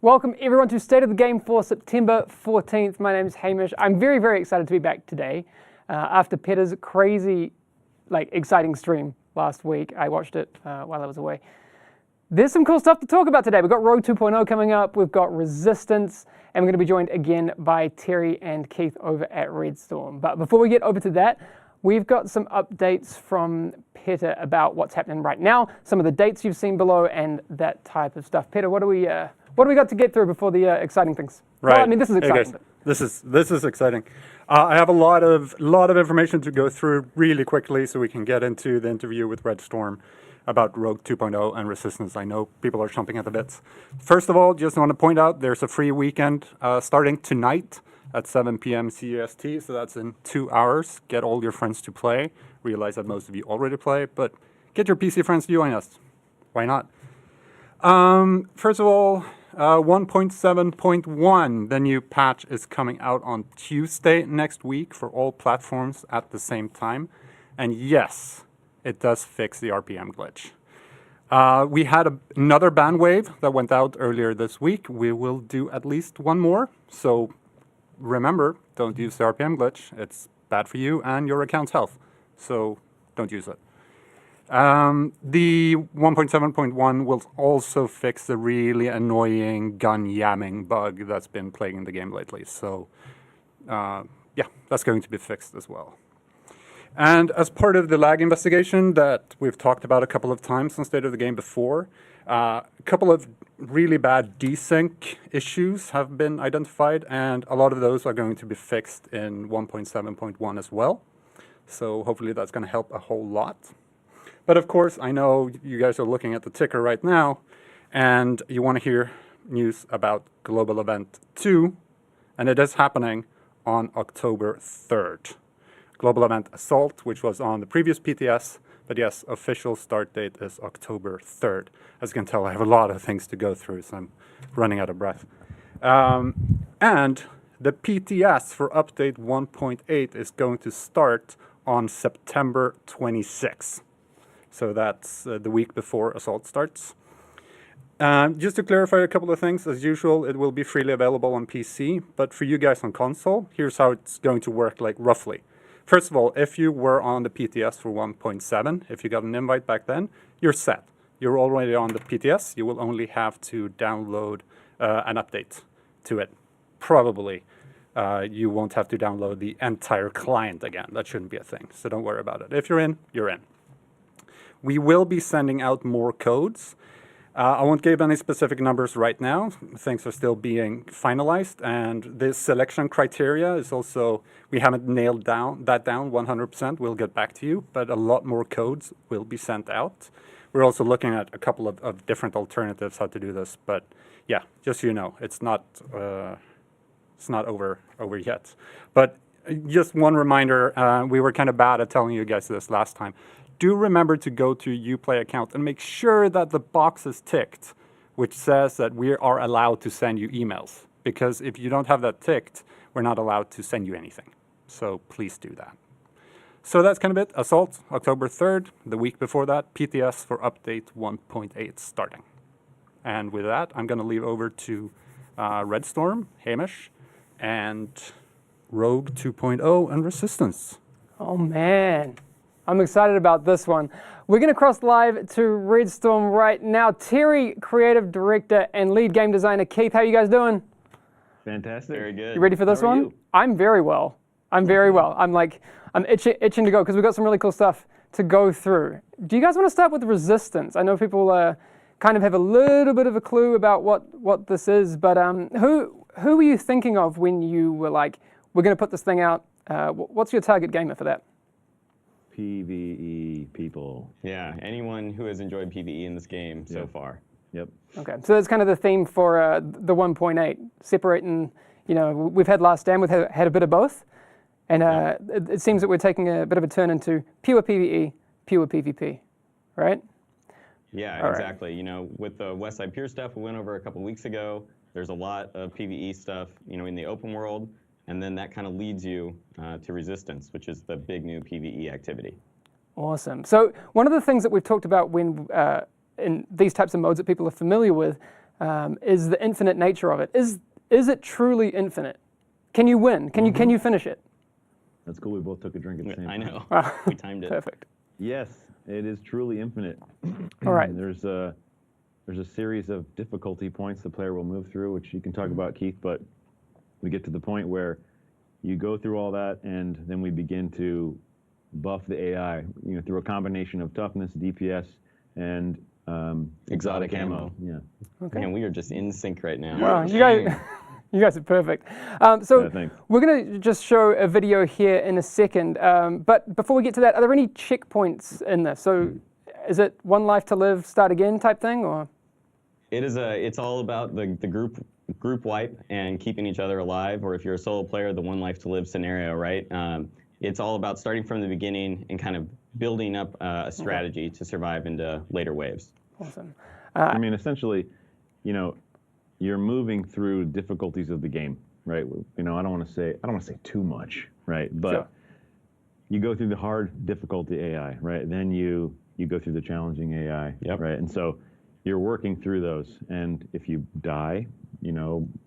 Welcome everyone to State of the Game for September 14th. My name is Hamish. I'm very, very excited to be back today. After Peter's crazy, exciting stream last week, I watched it while I was away. There's some cool stuff to talk about today. We've got Rogue 2.0 coming up, we've got Resistance, and we're going to be joined again by Terry and Keith over at Redstorm. But before we get over to that, we've got some updates from Peter about what's happening right now, some of the dates you've seen below, and that type of stuff. Peter, what do we got to get through before the exciting things? Right. Well, I mean, this is exciting. Hey guys, this is exciting. I have a lot of information to go through really quickly, so we can get into the interview with Redstorm about Rogue 2.0 and Resistance. I know people are chomping at the bits. First of all, just want to point out there's a free weekend starting tonight at 7 p.m. CEST, so that's in 2 hours. Get all your friends to play. Realize that most of you already play, but get your PC friends to join us. Why not? First of all, 1.7.1, the new patch is coming out on Tuesday next week for all platforms at the same time. And yes, it does fix the RPM glitch. We had another ban wave that went out earlier this week. We will do at least one more. So remember, don't use the RPM glitch. It's bad for you and your account's health. So don't use it. The 1.7.1 will also fix the really annoying gun yamming bug that's been plaguing the game lately. So, yeah, that's going to be fixed as well. And as part of the lag investigation that we've talked about a couple of times on State of the Game before, a couple of really bad desync issues have been identified, and a lot of those are going to be fixed in 1.7.1 as well. So hopefully that's going to help a whole lot. But of course, I know you guys are looking at the ticker right now, and you want to hear news about Global Event 2, and it is happening on October 3rd. Global Event Assault, which was on the previous PTS, but yes, official start date is October 3rd. As you can tell, I have a lot of things to go through, so I'm running out of breath. And the PTS for update 1.8 is going to start on September 26th. So that's the week before Assault starts. Just to clarify a couple of things, as usual, it will be freely available on PC, but for you guys on console, here's how it's going to work, roughly. First of all, if you were on the PTS for 1.7, if you got an invite back then, you're set. You're already on the PTS. You will only have to download an update to it. Probably you won't have to download the entire client again. That shouldn't be a thing, so don't worry about it. If you're in, you're in. We will be sending out more codes. I won't give any specific numbers right now. Things are still being finalized, and the selection criteria is also, we haven't nailed that down 100%. We'll get back to you, but a lot more codes will be sent out. We're also looking at a couple of different alternatives how to do this, but yeah, just so you know, it's not over yet. But just one reminder, we were kind of bad at telling you guys this last time. Do remember to go to Uplay account and make sure that the box is ticked, which says that we are allowed to send you emails. Because if you don't have that ticked, we're not allowed to send you anything. So please do that. So that's kind of it. Assault, October 3rd. The week before that, PTS for update 1.8 starting. And with that, I'm going to leave over to Redstorm, Hamish, and Rogue 2.0 and Resistance. Oh, man. I'm excited about this one. We're going to cross live to Redstorm right now. Terry, creative director and lead game designer. Keith, how are you guys doing? Fantastic. Very good. You ready for this one? You? I'm very well. I'm very well. I'm itching to go because we've got some really cool stuff to go through. Do you guys want to start with Resistance? I know people kind of have a little bit of a clue about what this is, but who were you thinking of when you were like, we're going to put this thing out? What's your target gamer for that? PvE people. Yeah, anyone who has enjoyed PvE in this game so far. Yep. Okay, so that's kind of the theme for the 1.8, separating, we've had Last Stand, we've had a bit of both, and it seems that we're taking a bit of a turn into pure PvE, pure PvP, right? Yeah, All exactly. Right. With the Westside Pure stuff we went over a couple weeks ago, there's a lot of PvE stuff, in the open world, and then that kind of leads you to Resistance, which is the big new PvE activity. Awesome. So one of the things that we've talked about when in these types of modes that people are familiar with, is the infinite nature of it. Is it truly infinite? Can you win? Can you finish it? That's cool. We both took a drink at the same time. I know. We timed it. Perfect. Yes, it is truly infinite. All right. There's a series of difficulty points the player will move through, which you can talk about, Keith. But we get to the point where you go through all that, and then we begin to buff the AI, through a combination of toughness, DPS, and exotic ammo. Yeah. Okay. Man, we are just in sync right now. Wow, you guys are perfect. So Yeah, thanks. we're going to just show a video here in a second. But before we get to that, are there any checkpoints in this? So is it one life to live, start again type thing, or? It's all about the group wipe and keeping each other alive, or if you're a solo player, the one life to live scenario, right? It's all about starting from the beginning and kind of building up a strategy to survive into later waves. Awesome. I mean, essentially, you're moving through difficulties of the game, right? I don't want to say too much, right? But Sure. you go through the hard difficulty AI, right? Then you go through the challenging AI, Yep. right? And so you're working through those. And if you die,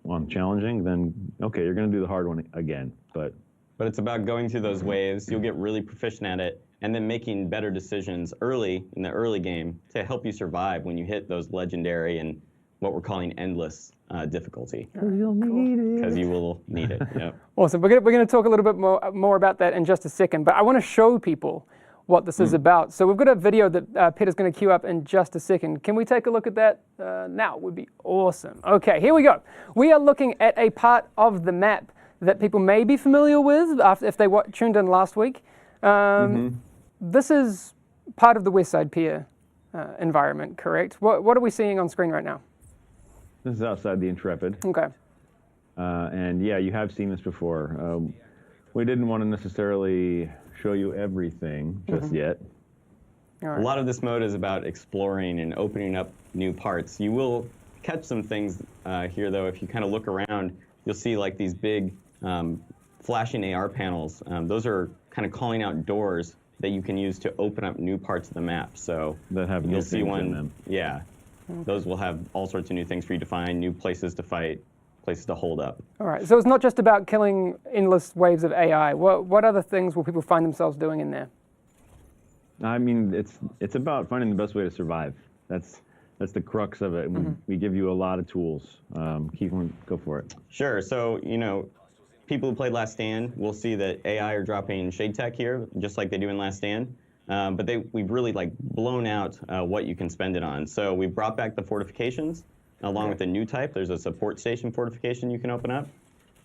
on challenging, then okay, you're going to do the hard one again. But it's about going through those waves. You'll get really proficient at it, and then making better decisions early in the early game to help you survive when you hit those legendary and what we're calling endless difficulty. Because you will need it. Yep. Awesome. We're going to talk a little bit more about that in just a second, but I want to show people what this is about. So we've got a video that Peter's going to queue up in just a second. Can we take a look at that now? Would be awesome. Okay, here we go. We are looking at a part of the map that people may be familiar with if they tuned in last week. This is part of the Westside Pier environment, correct? What are we seeing on screen right now? this is outside the Intrepid. Okay. And yeah, you have seen this before. We didn't want to necessarily show you everything just yet. All A right. lot of this mode is about exploring and opening up new parts. You will catch some things here, though. If you kind of look around, you'll see like these big flashing AR panels. Those are kind of calling out doors that you can use to open up new parts of the map. So That have new you'll see things one. in them. Yeah, those will have all sorts of new things for you to find, new places to fight, places to hold up. All right. So it's not just about killing endless waves of AI. What other things will people find themselves doing in there? I mean, it's about finding the best way to survive. That's the crux of it. And we give you a lot of tools. Keith, go for it. Sure. So, people who played Last Stand will see that AI are dropping shade tech here, just like they do in Last Stand. But we've really blown out what you can spend it on. So we've brought back the fortifications along with a new type. There's a support station fortification you can open up.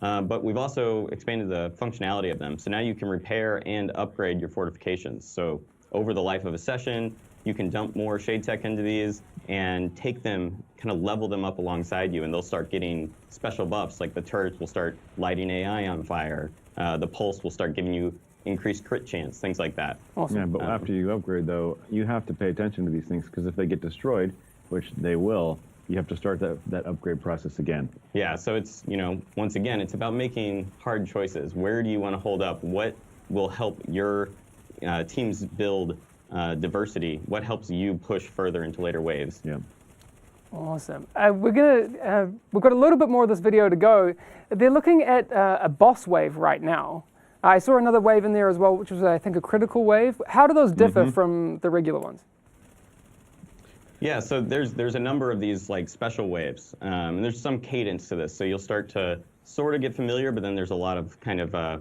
But we've also expanded the functionality of them. So now you can repair and upgrade your fortifications. So over the life of a session, you can dump more shade tech into these and take them, kind of level them up alongside you, and they'll start getting special buffs, like the turrets will start lighting AI on fire, the pulse will start giving you increased crit chance, things like that. Awesome. Yeah, but after you upgrade, though, you have to pay attention to these things, because if they get destroyed, which they will, you have to start that upgrade process again. Yeah, so it's, once again, it's about making hard choices. Where do you want to hold up? What will help your teams build diversity? What helps you push further into later waves? Yeah. Awesome. We've got a little bit more of this video to go. They're looking at a boss wave right now. I saw another wave in there as well, which was, I think, a critical wave. How do those differ from the regular ones? Yeah, so there's a number of these special waves, and there's some cadence to this. So you'll start to sort of get familiar, but then there's a lot of kind of a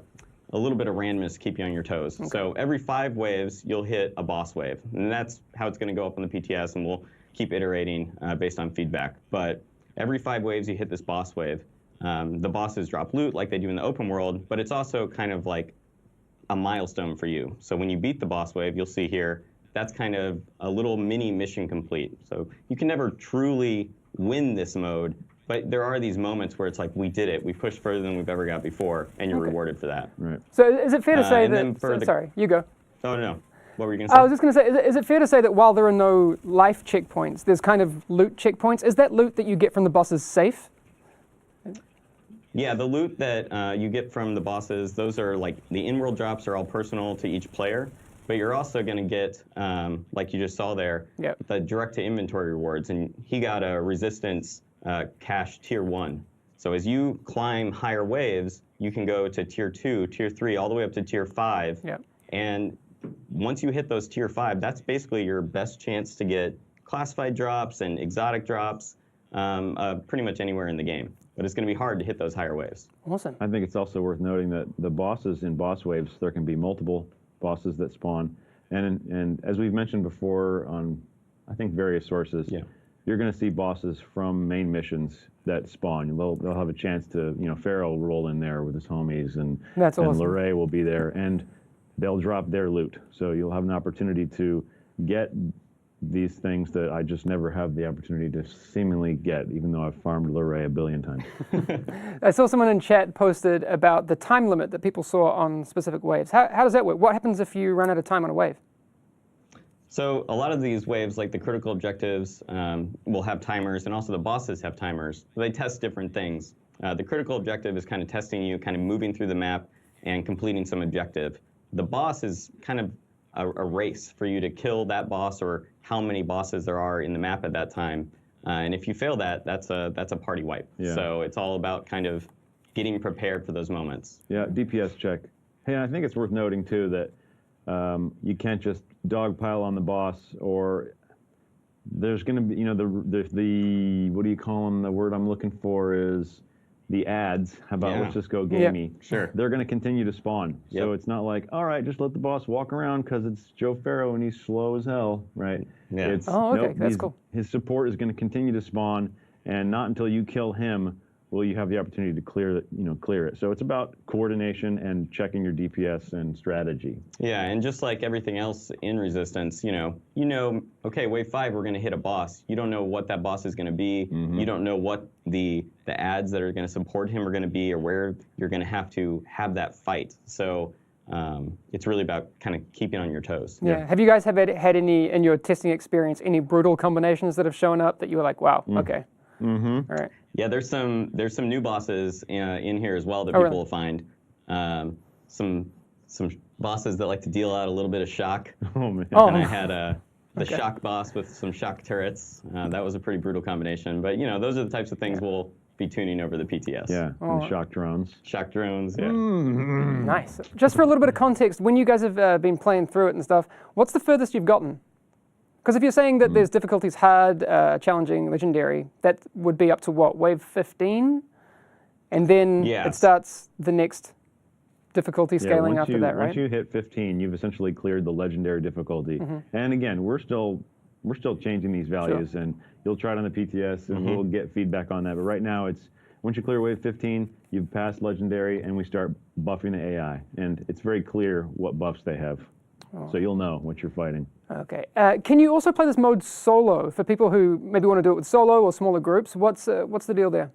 little bit of randomness to keep you on your toes. Okay. So every 5 waves, you'll hit a boss wave, and that's how it's going to go up on the PTS, and we'll keep iterating based on feedback. But every 5 waves, you hit this boss wave. The bosses drop loot like they do in the open world, but it's also kind of like a milestone for you. So when you beat the boss wave, you'll see here, that's kind of a little mini mission complete. So you can never truly win this mode, but there are these moments where it's like, we did it. We pushed further than we've ever got before, and you're rewarded for that. Right. So is it fair to say and then that... for the- sorry, you go. Oh, no. What were you going to say? I was just going to say, is it fair to say that while there are no life checkpoints, there's kind of loot checkpoints? Is that loot that you get from the bosses safe? Yeah, the loot that you get from the bosses, those are the in-world drops are all personal to each player, but you're also going to get, like you just saw there, Yep. the direct-to-inventory rewards. And he got a resistance cache tier 1. So as you climb higher waves, you can go to tier 2, tier 3, all the way up to tier 5. Yep. And once you hit those tier 5, that's basically your best chance to get classified drops and exotic drops pretty much anywhere in the game. But it's going to be hard to hit those higher waves. Awesome. I think it's also worth noting that the bosses in boss waves, there can be multiple bosses that spawn. And as we've mentioned before on, I think, various sources, you're going to see bosses from main missions that spawn. They'll have a chance to, Pharaoh will roll in there with his homies, and That's awesome. Luray will be there, and they'll drop their loot. So you'll have an opportunity to get these things that I just never have the opportunity to seemingly get, even though I've farmed Luray a billion times. I saw someone in chat posted about the time limit that people saw on specific waves. How does that work? What happens if you run out of time on a wave? So a lot of these waves, like the critical objectives, will have timers, and also the bosses have timers. They test different things. The critical objective is kind of testing you, kind of moving through the map and completing some objective. The boss is kind of a race for you to kill that boss, or how many bosses there are in the map at that time. And if you fail that, that's a party wipe. Yeah. So it's all about kind of getting prepared for those moments. Yeah, DPS check. Hey, I think it's worth noting too that you can't just dogpile on the boss, or there's going to be, the what do you call them? The word I'm looking for is the ads. How about let's just go gamey? Sure. They're going to continue to spawn. Yep. So it's not like, all right, just let the boss walk around because it's Joe Pharaoh and he's slow as hell, right? Yeah. It's, Okay, that's cool. His support is going to continue to spawn, and not until you kill him will you have the opportunity to clear it. So it's about coordination and checking your DPS and strategy. Yeah, and just like everything else in Resistance, okay, wave 5, we're going to hit a boss. You don't know what that boss is going to be. Mm-hmm. You don't know what the ads that are going to support him are going to be, or where you're going to have that fight. So it's really about kind of keeping on your toes. Yeah. Have you guys had any, in your testing experience, any brutal combinations that have shown up that you were like, wow, okay. Mm-hmm. All right. Yeah, there's some new bosses in here as well that Oh, people really? will find. Some bosses that like to deal out a little bit of shock. Oh, man. Oh. And I had the shock boss with some shock turrets. That was a pretty brutal combination. But those are the types of things we'll be tuning over the PTS. Yeah, Oh. and shock drones. Shock drones. Yeah. Nice. Just for a little bit of context, when you guys have been playing through it and stuff, what's the furthest you've gotten? Because if you're saying that there's difficulties hard, challenging, legendary, that would be up to what, wave 15? And then Yeah. it starts the next difficulty scaling after that, right? Once you hit 15, you've essentially cleared the legendary difficulty. Mm-hmm. And again, we're still changing these values, and you'll try it on the PTS, and we'll get feedback on that. But right now, it's once you clear wave 15, you've passed legendary, and we start buffing the AI, and it's very clear what buffs they have. So you'll know what you're fighting. Okay. Can you also play this mode solo for people who maybe want to do it with solo or smaller groups? What's the deal there?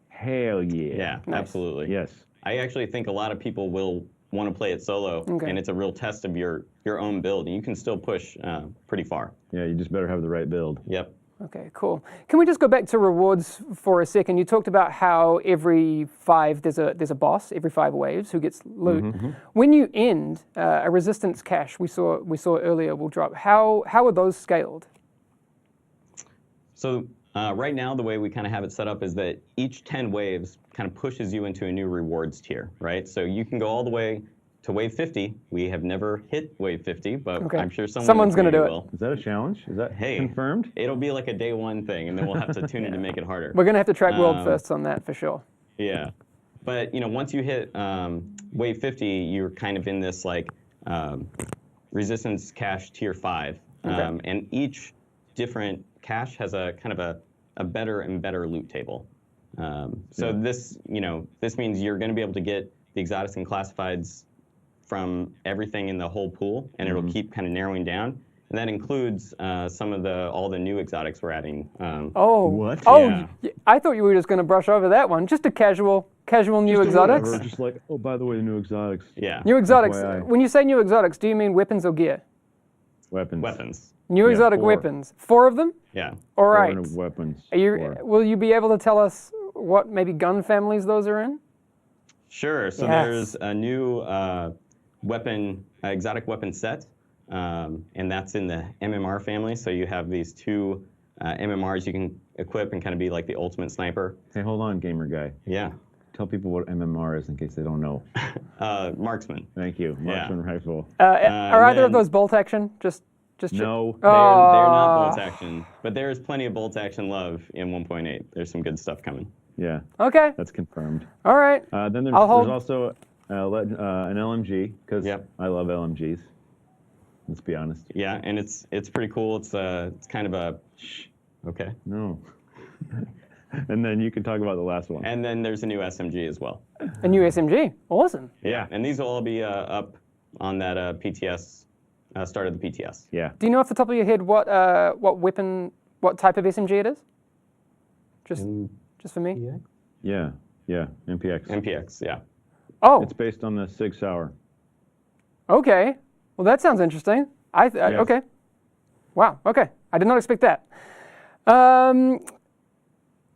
Hell yeah. Yeah, Nice. absolutely. Yes. I actually think a lot of people will want to play it solo, Okay. and it's a real test of your own build, and you can still push pretty far. Yeah, you just better have the right build. Yep. Okay, cool. Can we just go back to rewards for a second? You talked about how every 5 there's a boss, every 5 waves who gets loot. When you end a resistance cache we saw earlier will drop. How are those scaled? So right now, the way we kind of have it set up is that each 10 waves kind of pushes you into a new rewards tier, right? So you can go all the way to wave 50. We have never hit wave 50, but Okay. I'm sure Someone's going to do it. will. Is that a challenge? Is that Hey, confirmed? It'll be like a day 1 thing, and then we'll have to tune it to make it harder. We're going to have to track world firsts on that for sure. Yeah, but once you hit wave 50, you're kind of in this like resistance cache tier 5, Okay. and each different cache has a kind of a better and better loot table. So this means you're going to be able to get the exotics and classifieds from everything in the whole pool, and it'll keep kind of narrowing down. And that includes some of all the new exotics we're adding. What? Oh, I thought you were just going to brush over that one. Just a casual new exotics. Whatever, just like, oh, by the way, the new exotics. Yeah. New exotics. FYI. When you say new exotics, do you mean weapons or gear? Weapons. Weapons. New Yeah, exotic 4. weapons. 4 of them? Yeah. All Four right. new weapons. Will you be able to tell us what maybe gun families those are in? Sure. So Yes. there's a new exotic weapon set, and that's in the MMR family. So you have these 2 MMRs. You can equip and kind of be like the ultimate sniper. Hey, hold on, gamer guy. Yeah. Tell people what MMR is in case they don't know. Marksman. Thank you. Marksman rifle. Are either of then- those bolt action? Just No. They're not Oh. bolt action, but there is plenty of bolt action love in 1.8. There's some good stuff coming. Yeah, Okay. that's confirmed. All right. Then there's, I'll hold- there's also an LMG, because Yep. I love LMGs. Let's be honest. Yeah, and it's pretty cool. It's kind of a okay. No. And then you can talk about the last one. And then there's a new SMG as well. A new SMG. Awesome. Yeah, and these will all be up on that PTS start of the PTS. Yeah. Do you know off the top of your head what weapon, what type of SMG it is? Just for me. Yeah. Yeah. MPX. MPX, yeah. Oh, It's based on the Sig Sauer. okay. Well, that sounds interesting. Yes. Okay. Wow. Okay. I did not expect that.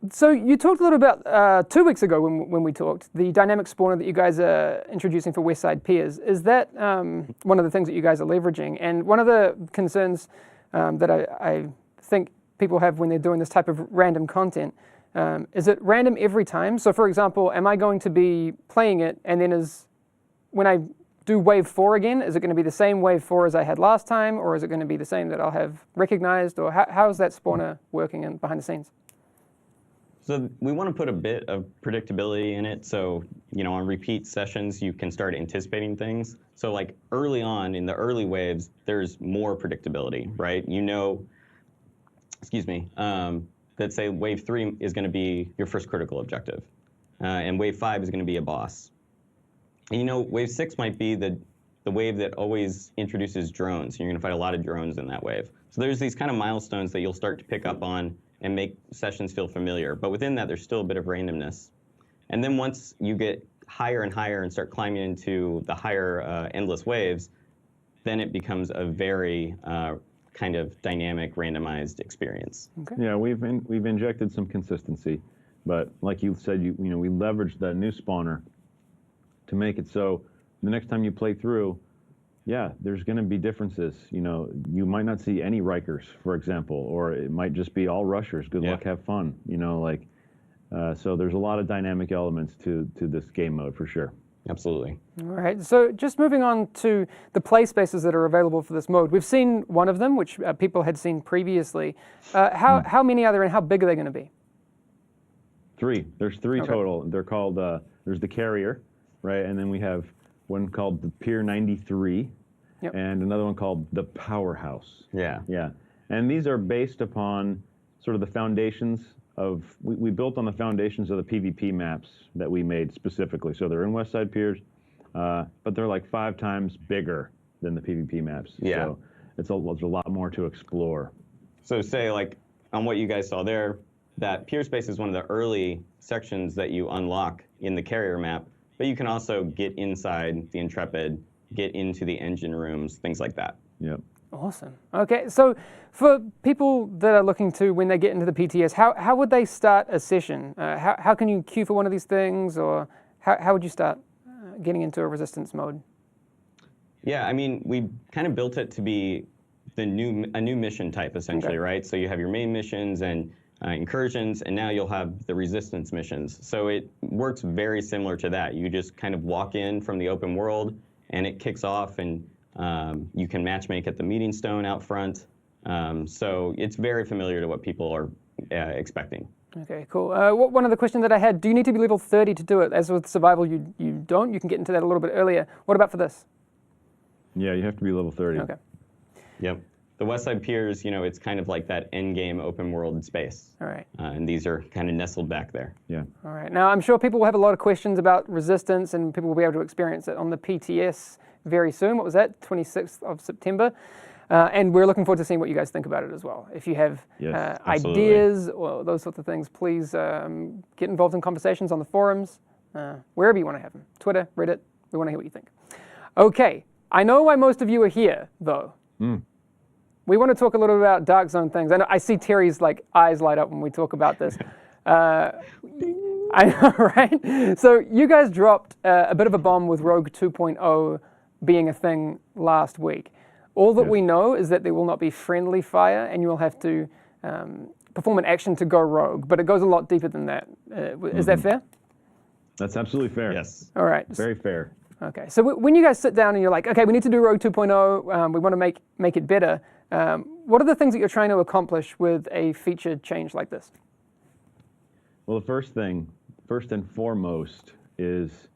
So you talked a little about 2 weeks ago when we talked, the dynamic spawner that you guys are introducing for Westside Peers. Is that one of the things that you guys are leveraging? And one of the concerns that I think people have when they're doing this type of random content, is it random every time? So for example, am I going to be playing it and then when I do wave 4 again, is it going to be the same wave 4 as I had last time, or is it going to be the same that I'll have recognized, or how is that spawner working behind the scenes? So we want to put a bit of predictability in it. So, on repeat sessions, you can start anticipating things. So like early on in the early waves, there's more predictability, right? That say wave 3 is going to be your first critical objective. And wave 5 is going to be a boss. And wave 6 might be the wave that always introduces drones. You're going to fight a lot of drones in that wave. So there's these kind of milestones that you'll start to pick up on and make sessions feel familiar. But within that, there's still a bit of randomness. And then once you get higher and higher and start climbing into the higher endless waves, then it becomes a very kind of dynamic, randomized experience. Okay. Yeah, we've injected some consistency, but like you said, we leveraged that new spawner to make it so the next time you play through, yeah, there's going to be differences. You might not see any Rikers, for example, or it might just be all rushers. Good luck, have fun. So there's a lot of dynamic elements to this game mode for sure. Absolutely. All right, so just moving on to the play spaces that are available for this mode. We've seen one of them, which people had seen previously. How many are there and how big are they going to be? 3. There's 3 Okay. total. They're called, there's the Carrier, right? And then we have one called the Pier 93, Yep. and another one called the Powerhouse. Yeah. Yeah, and these are based upon sort of the foundations of, we built on the foundations of the PvP maps that we made specifically. So they're in Westside Piers, but they're like 5 times bigger than the PvP maps. Yeah. So there's a lot more to explore. So say like on what you guys saw there, that Pier Space is one of the early sections that you unlock in the Carrier map, but you can also get inside the Intrepid, get into the engine rooms, things like that. Yep. Awesome. Okay, so for people that are looking to, when they get into the PTS, how would they start a session? How can you queue for one of these things, or how would you start getting into a resistance mode? Yeah, I mean, we kind of built it to be a new mission type, essentially, Okay. right? So you have your main missions and incursions, and now you'll have the resistance missions. So it works very similar to that. You just kind of walk in from the open world, and it kicks off, and you can matchmake at the meeting stone out front. So it's very familiar to what people are expecting. Okay, cool. One other question that I had, do you need to be level 30 to do it? As with survival, you don't. You can get into that a little bit earlier. What about for this? Yeah, you have to be level 30. Okay. Yep. The Westside Piers, it's kind of like that end game open world space. All right. And these are kind of nestled back there. Yeah. All right. Now, I'm sure people will have a lot of questions about resistance, and people will be able to experience it on the PTS very soon. What was that? 26th of September. And we're looking forward to seeing what you guys think about it as well. If you have Yes, absolutely. ideas or those sorts of things, please get involved in conversations on the forums, wherever you want to have them. Twitter, Reddit, we want to hear what you think. Okay. I know why most of you are here, though. We want to talk a little bit about Dark Zone things. I see Terry's eyes light up when we talk about this. I know, right? So you guys dropped a bit of a bomb with Rogue 2.0 being a thing last week. All that we know is that there will not be friendly fire, and you will have to perform an action to go rogue, but it goes a lot deeper than that. Is that fair? That's absolutely fair. Yes. All right. Very fair. Okay. So when you guys sit down and you're like, okay, we need to do Rogue 2.0, we want to make it better. What are the things that you're trying to accomplish with a feature change like this? Well, the first and foremost, is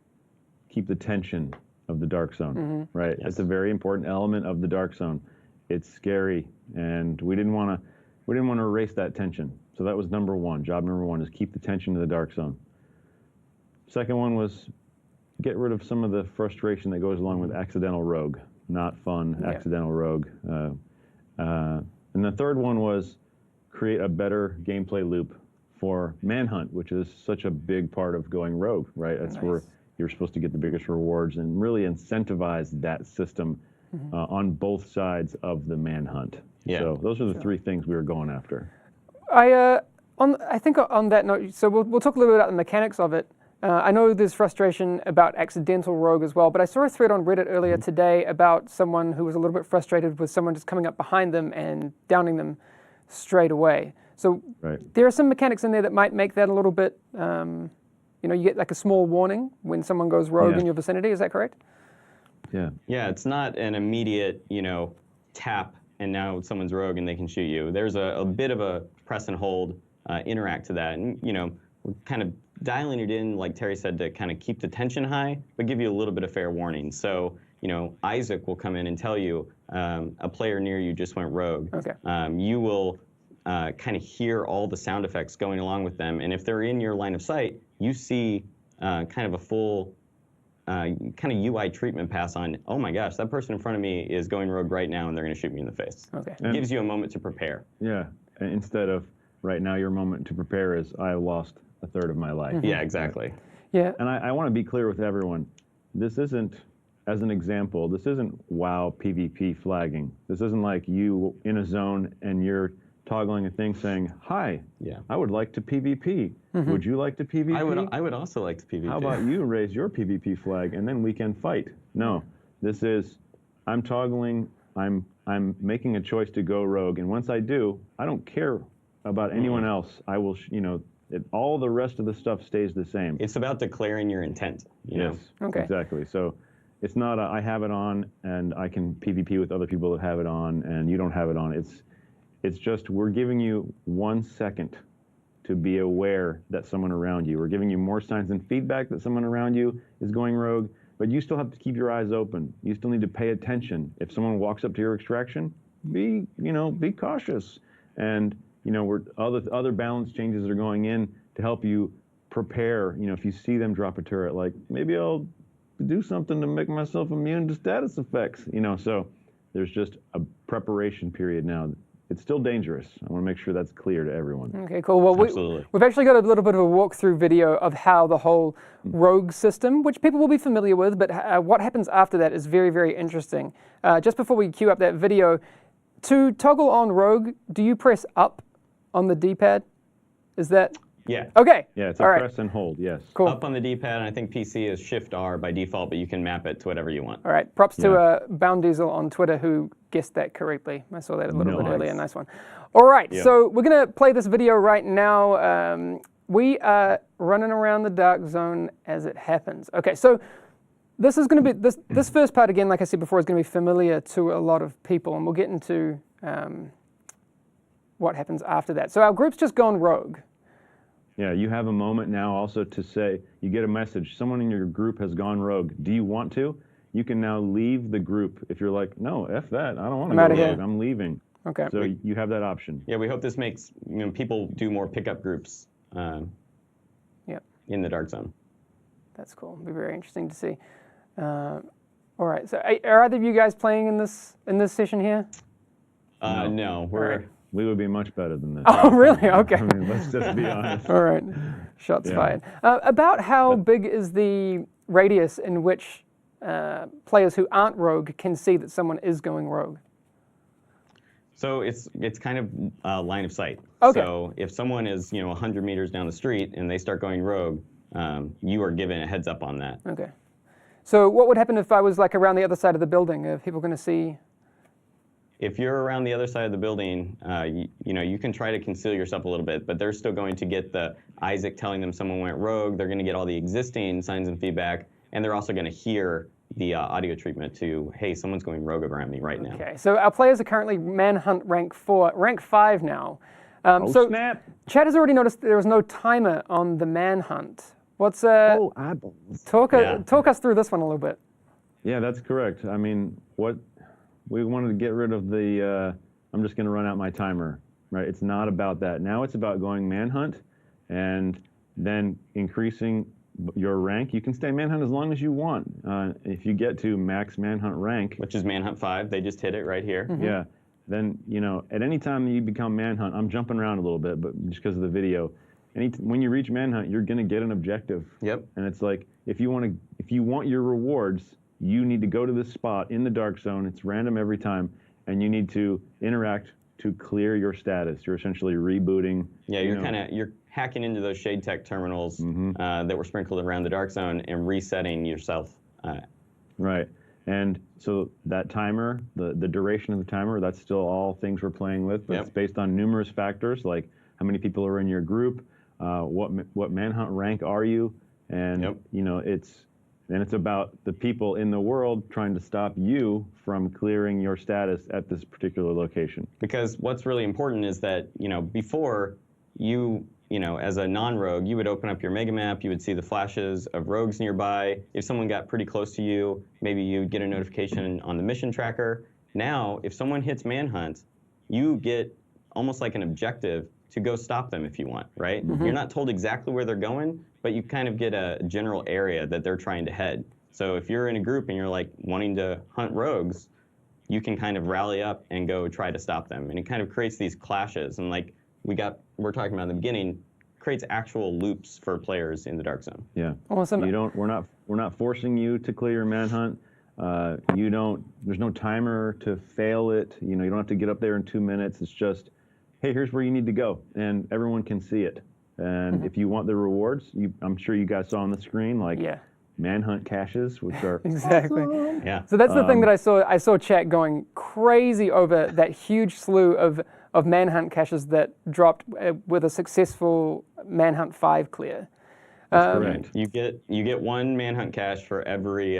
keep the tension of the Dark Zone, right? Yes. It's a very important element of the Dark Zone. It's scary, and we didn't want to erase that tension. So that was number one. Job number one is keep the tension of the Dark Zone. Second one was get rid of some of the frustration that goes along with accidental rogue, not fun, Yeah. accidental rogue. And the third one was create a better gameplay loop for Manhunt, which is such a big part of going rogue, right? That's where you're supposed to get the biggest rewards, and really incentivize that system on both sides of the Manhunt. Yeah. So those are the three things we were going after. I think on that note, so we'll talk a little bit about the mechanics of it. I know there's frustration about accidental rogue as well, but I saw a thread on Reddit earlier today about someone who was a little bit frustrated with someone just coming up behind them and downing them straight away. So Right. there are some mechanics in there that might make that a little bit, you get like a small warning when someone goes rogue Yeah. in your vicinity. Is that correct? Yeah. Yeah, it's not an immediate, tap and now someone's rogue and they can shoot you. There's a bit of a press and hold, interact to that. And, we're kind of dialing it in, like Terry said, to kind of keep the tension high, but give you a little bit of fair warning. So, Isaac will come in and tell you a player near you just went rogue. Okay. You will kind of hear all the sound effects going along with them. And if they're in your line of sight, you see kind of a full kind of UI treatment pass on, oh my gosh, that person in front of me is going rogue right now and they're going to shoot me in the face. Okay. It gives you a moment to prepare. Yeah. And instead of right now, your moment to prepare is I lost a third of my life. Yeah, exactly. Yeah. And I want to be clear with everyone. This isn't, as an example, this isn't WoW PvP flagging. This isn't like you in a zone and you're toggling a thing saying, hi, Yeah. I would like to PvP. Would you like to PvP? I would also like to PvP. How about you raise your PvP flag and then we can fight? No, this is, I'm toggling, I'm making a choice to go rogue. And once I do, I don't care about anyone else. I will, all the rest of the stuff stays the same. It's about declaring your intent. You know? Okay. Exactly. So it's not I have it on and I can PvP with other people that have it on and you don't have it on. It's just we're giving you 1 second to be aware that someone around you. We're giving you more signs and feedback that someone around you is going rogue, but you still have to keep your eyes open. You still need to pay attention. If someone walks up to your extraction, be cautious. And other balance changes are going in to help you prepare. If you see them drop a turret, like maybe I'll do something to make myself immune to status effects. So there's just a preparation period now. It's still dangerous. I want to make sure that's clear to everyone. Okay, cool. Well, Absolutely. we've actually got a little bit of a walkthrough video of how the whole rogue system, which people will be familiar with, but what happens after that is very, very interesting. Just before we cue up that video, to toggle on rogue, do you press up on the D-pad? Is that? Yeah. Okay. Yeah, it's a All right. press and hold, yes. Cool. Up on the D-pad, and I think PC is Shift-R by default, but you can map it to whatever you want. All right. Props to Bound Diesel on Twitter who guessed that correctly. I saw that a little bit Nice. earlier. Nice one. All right. So we're going to play this video right now. We are running around the Dark Zone as it happens. Okay. So this is going to be, this first part, again, like I said before, is going to be familiar to a lot of people, and we'll get into what happens after that. So our group's just gone rogue. Yeah, you have a moment now also to say, you get a message, someone in your group has gone rogue. Do you want to? You can now leave the group. If you're like, no, F that, I don't want to outta go here. rogue, I'm leaving. Okay. So you have that option. Yeah, we hope this makes people do more pickup groups Yep. in the Dark Zone. That's cool. It'll be very interesting to see. All right. So are either of you guys playing in this session here? No, we're... Alright. We would be much better than this. Oh, really? Okay. I mean, let's just be honest. All right. Shots fired. About how big is the radius in which players who aren't rogue can see that someone is going rogue? So it's kind of line of sight. Okay. So if someone is 100 meters down the street and they start going rogue, you are given a heads up on that. Okay. So what would happen if I was like around the other side of the building? Are people going to see? if you're around the other side of the building, you know, you can try to conceal yourself a little bit, but they're still going to get the Isaac telling them someone went rogue. They're going to get all the existing signs and feedback, and they're also going to hear the audio treatment to, hey, someone's going rogue around me right now. Okay, so our players are currently Manhunt rank 5 now. So snap! Chad has already noticed there was no timer on the Manhunt. What's Eyeballs. talk Yeah. us through this one a little bit. Yeah, that's correct. I mean, what we wanted to get rid of the I'm just going to run out my timer, right? It's not about that. Now it's about going Manhunt and then increasing your rank. You can stay Manhunt as long as you want. If you get to max Manhunt rank, Which is Manhunt 5. They just hit it right here. yeah, then, you know, at any time that you become Manhunt, I'm jumping around a little bit, but just because of the video, when you reach Manhunt, you're going to get an objective. Yep. And it's like, if you want your rewards, you need to go to this spot in the dark zone. It's random every time, and you need to interact to clear your status. You're essentially rebooting. Yeah, you're hacking into those Shade Tech terminals that were sprinkled around the dark zone and resetting yourself. Right. And so that timer, the duration of the timer, that's still all things we're playing with. But Yep. It's based on numerous factors, like how many people are in your group, what Manhunt rank are you, and Yep. you know, it's about the people in the world trying to stop you from clearing your status at this particular location. Because what's really important is that, you know, before you know, as a non-rogue, you would open up your mega map, you would see the flashes of rogues nearby. If someone got pretty close to you, maybe you'd get a notification on the mission tracker. Now, if someone hits Manhunt, you get almost like an objective to go stop them if you want, right? You're not told exactly where they're going, but you kind of get a general area that they're trying to head. So if you're in a group and you're like wanting to hunt rogues, you can kind of rally up and go try to stop them. And it kind of creates these clashes. And like we're talking about in the beginning, creates actual loops for players in the dark zone. Yeah. Awesome. We're not forcing you to clear your Manhunt. There's no timer to fail it. You know, you don't have to get up there in 2 minutes. It's just, hey, here's where you need to go, and everyone can see it. And if you want the rewards, I'm sure you guys saw on the screen, like Yeah. Manhunt caches, which are Exactly. Yeah. So that's the thing that I saw. I saw chat going crazy over that huge slew of Manhunt caches that dropped with a successful Manhunt 5 clear. correct. You get one Manhunt cache for every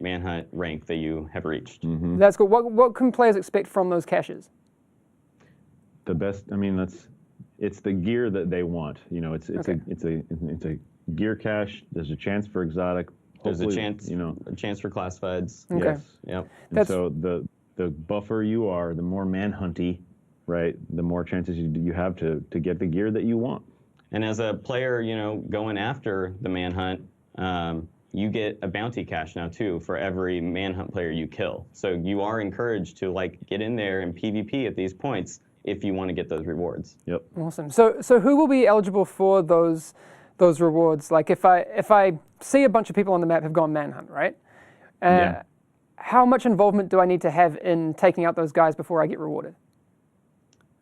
Manhunt rank that you have reached. That's good. What can players expect from those caches? The best. I mean, it's the gear that they want. You know, it's a gear cache. There's a chance for exotic. There's a Hopefully, chance, you know. a chance for classifieds. Okay. Yes. Yep. And so the buffer you are, the more manhunty, right? The more chances you have to get the gear that you want. And as a player, you know, going after the Manhunt, you get a bounty cache now too for every Manhunt player you kill. So you are encouraged to like get in there and PvP at these points if you want to get those rewards. Yep. Awesome. So who will be eligible for those rewards? Like if I see a bunch of people on the map have gone Manhunt, right? Yeah. How much involvement do I need to have in taking out those guys before I get rewarded?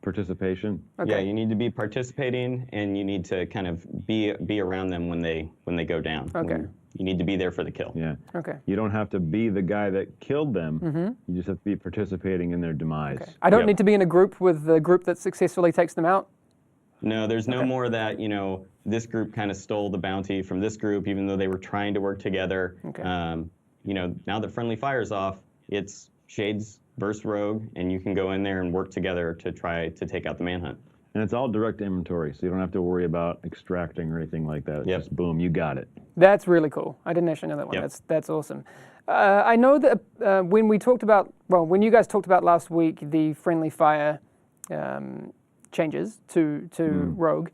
Participation. Okay. Yeah, you need to be participating, and you need to kind of be around them when they go down. Okay. You need to be there for the kill. Yeah. Okay. You don't have to be the guy that killed them. You just have to be participating in their demise. Okay. I don't Yep. need to be in a group with the group that successfully takes them out. No, there's no more that, you know, this group kind of stole the bounty from this group, even though they were trying to work together. Okay. You know, now that friendly fire's off, it's Shades versus Rogue, and you can go in there and work together to try to take out the Manhunt. And it's all direct inventory, so you don't have to worry about extracting or anything like that. It's Yep. just boom, you got it. That's really cool. I didn't actually know that one. Yep. That's awesome. I know that when when you guys talked about last week the friendly fire changes to Rogue,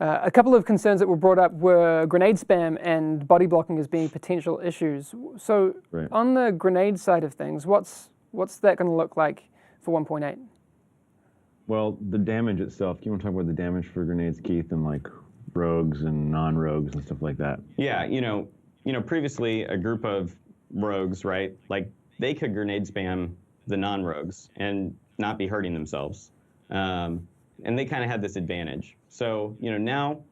a couple of concerns that were brought up were grenade spam and body blocking as being potential issues. So Right. on the grenade side of things, what's that going to look like for 1.8? Well, the damage itself, do you want to talk about the damage for grenades, Keith, and like rogues and non-rogues and stuff like that? Yeah, you know, previously a group of rogues, right? Like they could grenade spam the non-rogues and not be hurting themselves, and they kind of had this advantage. So you know now,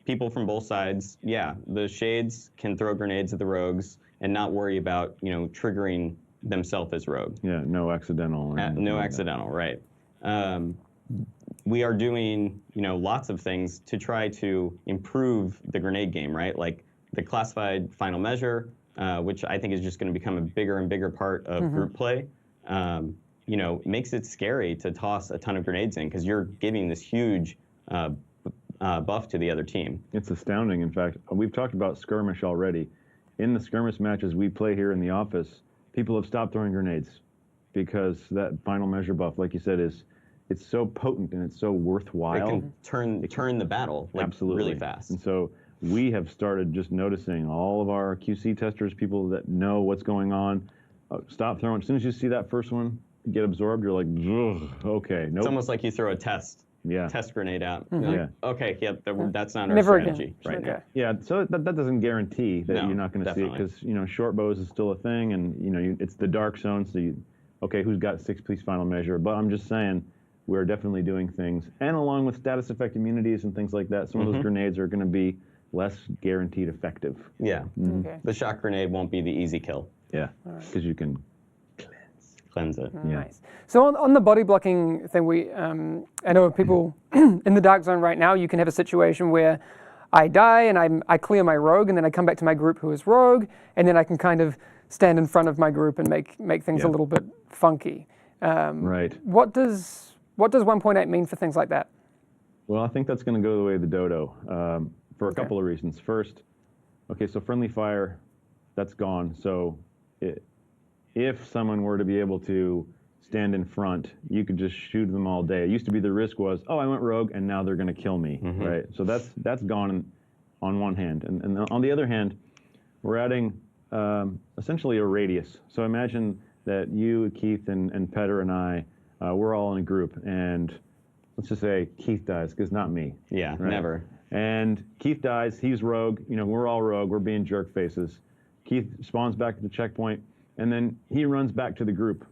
people from both sides, yeah, the Shades can throw grenades at the rogues and not worry about triggering themselves as rogue. Yeah, no accidental. or anything No like that. accidental, right. We are doing, lots of things to try to improve the grenade game, right? Like the classified final measure, which I think is just going to become a bigger and bigger part of group play. Makes it scary to toss a ton of grenades in because you're giving this huge buff to the other team. It's astounding. In fact, we've talked about skirmish already. In the skirmish matches we play here in the office, people have stopped throwing grenades because that final measure buff, like you said, it's so potent and it's so It worthwhile. can turn the battle like Absolutely. really fast. And so we have started just noticing all of our QC testers, people that know what's going on, stop throwing. As soon as you see that first one get absorbed, you're like, ugh, okay, nope. It's almost like you throw a test Yeah. grenade out. Yeah. Like, okay, that's not our Never strategy again. right Okay. now. Yeah, so that doesn't guarantee that No, you're not going to see it definitely. because short bows is still a thing, and it's the dark zone. So okay, who's got 6-piece final measure? But I'm just saying, we're definitely doing things, and along with status effect immunities and things like that, some of those grenades are going to be less guaranteed effective. Yeah. Okay. The shock grenade won't be the easy kill. Yeah, because you can. Cleanse it. Yeah. Nice. So on the body blocking thing, I know people in the dark zone right now, you can have a situation where I die and I clear my rogue, and then I come back to my group who is rogue, and then I can kind of stand in front of my group and make things Yeah. a little bit funky. Right. What does 1.8 mean for things like that? Well, I think that's going to go the way of the dodo for a Okay. couple of reasons. First, okay, so friendly fire, that's gone. So if someone were to be able to stand in front, you could just shoot them all day. It used to be the risk was, oh, I went rogue, and now they're going to kill me, right? So that's gone on one hand. And on the other hand, we're adding essentially a radius. So imagine that you, Keith, and Petter and I, we're all in a group, and let's just say Keith dies, because not me. Yeah, Right. never. And Keith dies, he's rogue, we're all rogue, we're being jerk faces. Keith spawns back at the checkpoint, and then he runs back to the group.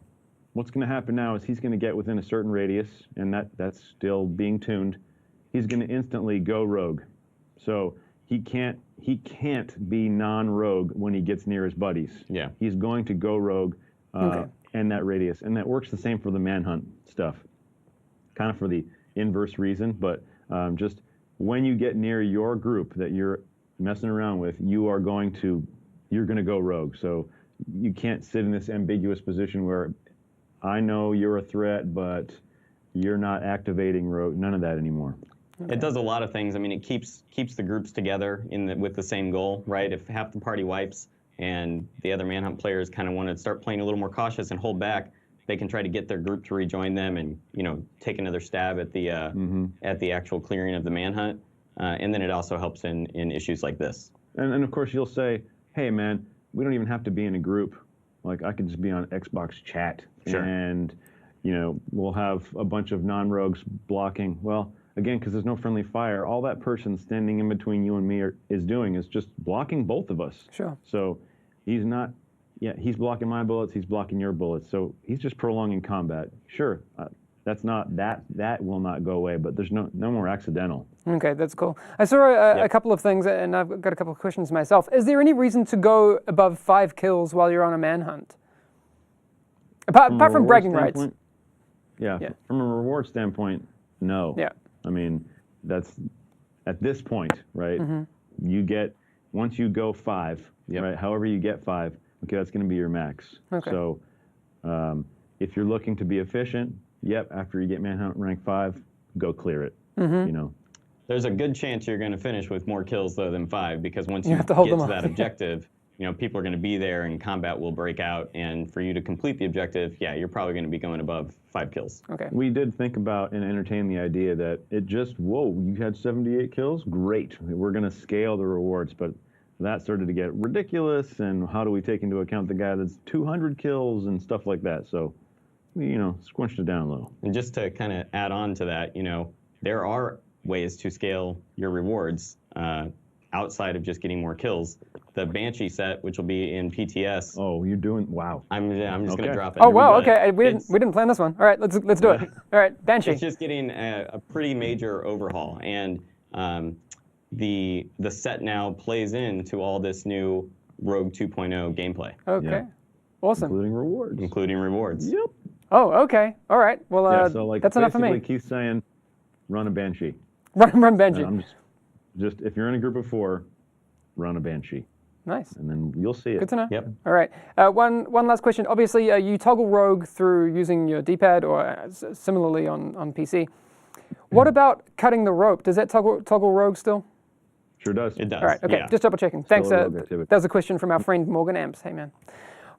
What's going to happen now is he's going to get within a certain radius, and that's still being tuned. He's going to instantly go rogue. So he can't be non-rogue when he gets near his buddies. Yeah. He's going to go rogue Okay. and that radius. And that works the same for the manhunt stuff. Kind of for the inverse reason, but just when you get near your group that you're messing around with, you're going to go rogue. So you can't sit in this ambiguous position where I know you're a threat, but you're not activating rogue. None of that anymore. It does a lot of things. I mean, it keeps the groups together with the same goal, right? If half the party wipes and the other manhunt players kind of want to start playing a little more cautious and hold back, they can try to get their group to rejoin them and take another stab at the actual clearing of the manhunt. And then it also helps in issues like this. And of course you'll say, hey man, we don't even have to be in a group. Like I could just be on Xbox chat, Sure. and we'll have a bunch of non-rogues blocking. Well, again, because there's no friendly fire, all that person standing in between you and me is doing is just blocking both of us. Sure. So he's blocking my bullets, he's blocking your bullets. So he's just prolonging combat. Sure, that will not go away, but there's no more accidental. Okay, that's cool. I saw a couple of things, and I've got a couple of questions myself. Is there any reason to go above 5 kills while you're on a manhunt? Apart from reward bragging rights. standpoint, Yeah, Yeah. from a reward standpoint, no. Yeah. I mean, that's at this point, right? Mm-hmm. You get, once you go 5, Yep. right? However you get 5, okay, that's going to be your max. Okay. So if you're looking to be efficient, after you get manhunt rank 5, go clear it. Mm-hmm. There's a good chance you're going to finish with more kills though than 5 because once You you have to hold get them to off. that objective, people are going to be there and combat will break out. And for you to complete the objective, you're probably going to be going above 5 kills. Okay. We did think about and entertain the idea that you had 78 kills? Great. We're going to scale the rewards, but that started to get ridiculous, and how do we take into account the guy that's 200 kills and stuff like that? So we, squinched it down a little. And just to kind of add on to that, there are ways to scale your rewards outside of just getting more kills. The Banshee set, which will be in PTS, Oh, you're doing, wow. I'm just going Okay. to drop it. Oh wow. but Okay. We it's- didn't plan this one. All right. Let's do it. All right. Banshee. It's just getting a pretty major overhaul, and the set now plays into all this new Rogue 2.0 gameplay. Okay. Yeah. Awesome. including rewards. including rewards. Yep. Oh, okay. All right. Well, Yeah, so like that's enough for basically me. Keith's saying, run a Banshee. Run And Benji. I'm just if you're in a group of 4, run a Banshee, Nice. and then you'll see it. Good to know. Yep. All right. One last question. Obviously, you toggle Rogue through using your D-pad or similarly on PC. What about cutting the rope? Does that toggle Rogue still? Sure does. It does. All right. Okay. Yeah. Just double checking. Thanks. a rogue activity. That was a question from our friend Morgan Amps. Hey man.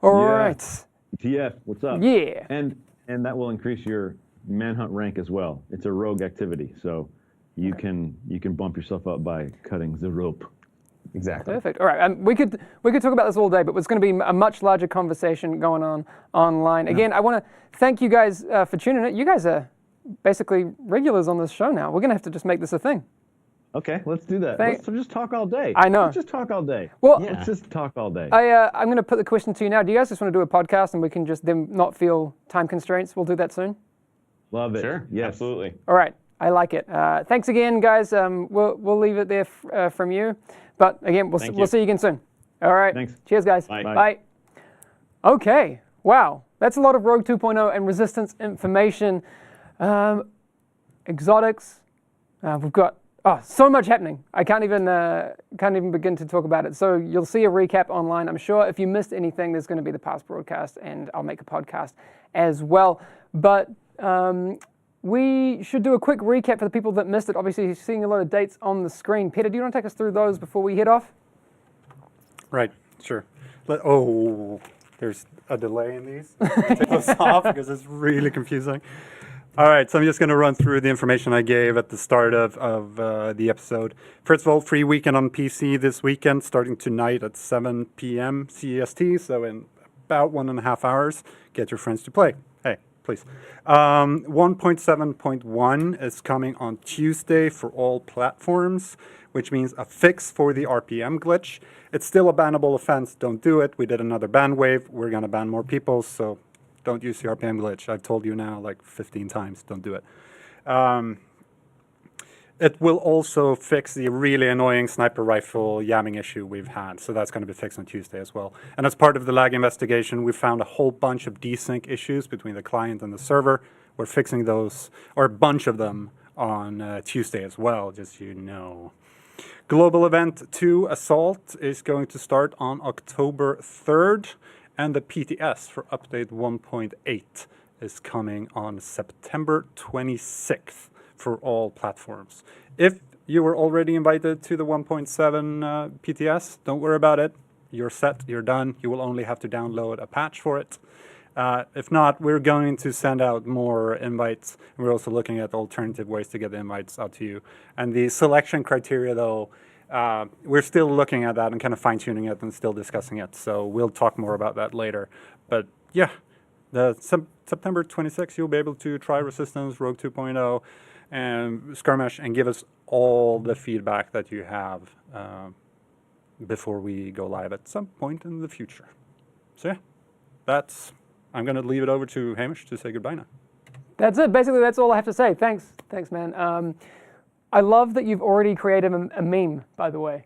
All Yeah. right. TF, what's up? Yeah. And that will increase your manhunt rank as well. It's a rogue activity, so you can bump yourself up by cutting the rope. Exactly. Perfect. All right. We could talk about this all day, but it's going to be a much larger conversation going on online. Again, I want to thank you guys for tuning in. You guys are basically regulars on this show now. We're going to have to just make this a thing. Okay, let's do that. Thank- Let's just talk all day. I know. Let's just talk all day. Well, Yeah. Let's just talk all day. I'm going to put the question to you now. Do you guys just want to do a podcast and we can just then not feel time constraints? We'll do that soon. Love it. Sure. Yes. Absolutely. All right. I like it. Thanks again, guys. We'll leave it there from you. But again, we'll Thank you. see you again soon. All right. Thanks. Cheers, guys. Bye. Bye. Okay. Wow. That's a lot of Rogue 2.0 and Resistance information. Exotics. We've got so much happening. I can't even begin to talk about it. So you'll see a recap online. I'm sure if you missed anything, there's going to be the past broadcast, and I'll make a podcast as well. But we should do a quick recap for the people that missed it. Obviously, you're seeing a lot of dates on the screen. Peter, do you want to take us through those before we head off? Right, sure. There's a delay in these. Take those off because it's really confusing. All right, so I'm just going to run through the information I gave at the start of the episode. First of all, free weekend on PC this weekend, starting tonight at 7 p.m. CEST, so in about 1.5 hours. Get your friends to play. Hey, please. 1.7.1 is coming on Tuesday for all platforms, which means a fix for the RPM glitch. It's still a bannable offense. Don't do it. We did another ban wave. We're going to ban more people, so don't use the RPM glitch. I've told you now like 15 times. Don't do it. It will also fix the really annoying sniper rifle yamming issue we've had. So that's going to be fixed on Tuesday as well. And as part of the lag investigation, we found a whole bunch of desync issues between the client and the server. We're fixing those, or a bunch of them, on Tuesday as well, just so you know. Global Event 2 Assault is going to start on October 3rd. And the PTS for update 1.8 is coming on September 26th for all platforms. If you were already invited to the 1.7 PTS, don't worry about it. You're set, you're done. You will only have to download a patch for it. If not, we're going to send out more invites. We're also looking at alternative ways to get the invites out to you. And the selection criteria, though, we're still looking at that and kind of fine-tuning it and still discussing it. So we'll talk more about that later. But yeah, September 26th, you'll be able to try Resistance, Rogue 2.0, and Skirmish, and give us all the feedback that you have before we go live at some point in the future. So yeah, I'm going to leave it over to Hamish to say goodbye now. That's it. Basically, that's all I have to say. Thanks, man. I love that you've already created a meme, by the way.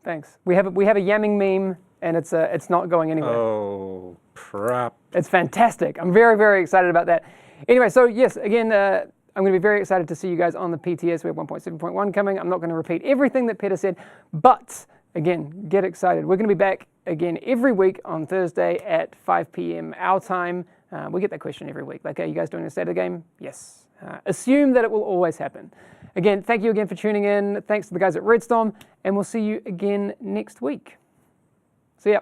Thanks. We have a yamming meme, and it's not going anywhere. Oh, crap. It's fantastic. I'm very, very excited about that. Anyway, so yes, again, I'm going to be very excited to see you guys on the PTS. We have 1.7.1 coming. I'm not going to repeat everything that Peter said, but again, get excited. We're going to be back again every week on Thursday at 5 p.m. our time. We get that question every week. Like, are you guys doing a state of the game? Yes. Assume that it will always happen. Again, thank you again for tuning in. Thanks to the guys at Redstorm, and we'll see you again next week. See ya.